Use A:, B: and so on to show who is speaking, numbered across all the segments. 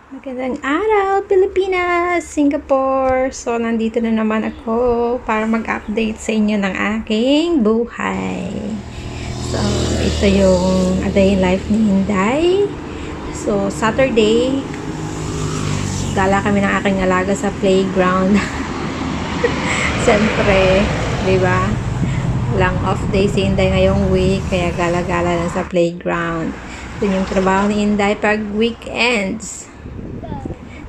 A: Magandang araw, Pilipinas, Singapore. So, nandito na naman ako para mag-update sa inyo ng aking buhay. So, ito yung a day in life ni Hinday. So, Saturday, gala kami ng aking alaga sa playground. Siyempre, di ba? Walang off day si Hinday ngayong week, kaya gala-gala lang sa playground. Yun yung trabaho ni Hinday pag weekends.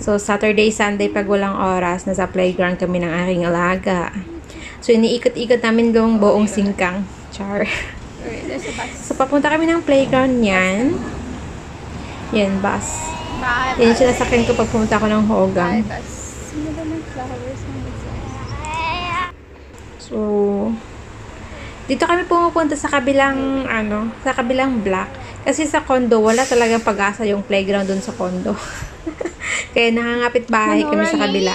A: So, Saturday, Sunday, pag walang oras, nasa playground kami ng aking alaga. So, iniikot-ikot namin yung buong singkang. Char. So, papunta kami ng playground niyan. Yan, bus. Yan yung sinasakyan ko pag pumunta ko ng Hogang. So, dito kami pumupunta sa kabilang, sa kabilang block. Kasi sa condo, wala talagang pag-asa yung playground dun sa condo. Kaya nakangapit bahay kami sa kabila.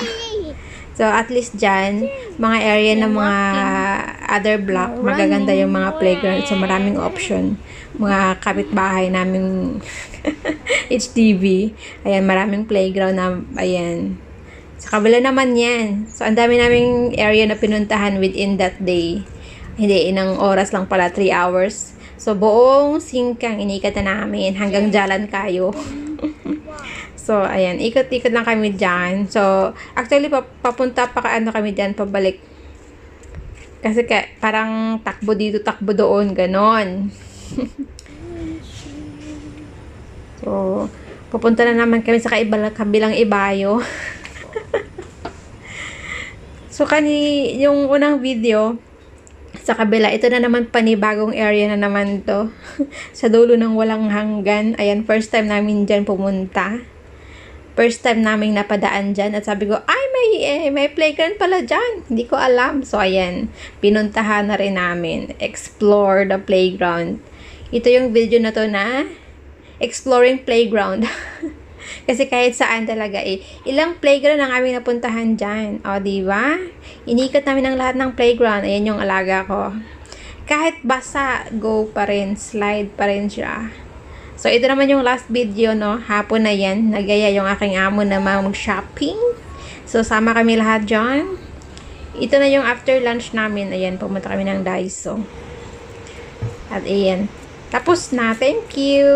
A: So, at least dyan, mga area ng mga other block, magaganda yung mga playground. So, maraming option. Mga kapitbahay naming HDB. Ayan, maraming playground na, ayan. Sa kabila naman yan. So, ang dami naming area na pinuntahan within that day. Hindi, inang oras lang pala, 3 hours. So, buong singkang inikat na namin hanggang Jalan Kayo. So, ayan, ikot-ikot lang kami dyan. So, actually, papunta pa kami dyan, pabalik. Kasi parang takbo dito, takbo doon, ganon. So, pupunta na naman kami sa kabilang ibayo. So, yung unang video, sa kabila, ito na naman panibagong area na naman to. Sa dulo ng walang hanggan. Ayan, first time namin dyan pumunta. First time namin napadaan dyan. At sabi ko, ay, may playground pala dyan. Hindi ko alam. So, ayan, pinuntahan na rin namin. Explore the playground. Ito yung video na to na exploring playground. Kasi kahit saan talaga ilang playground ang aming napuntahan dyan. O, diba? Inikot namin ang lahat ng playground. Ayan yung alaga ko. Kahit basa, go pa rin. Slide pa rin siya. So, ito naman yung last video, no? Hapon na yan. Nagaya yung aking amo na mag-shopping. So, sama kami lahat dyan. Ito na yung after lunch namin. Ayan, pumunta kami ng Daiso. At ayan. Tapos na. Thank you!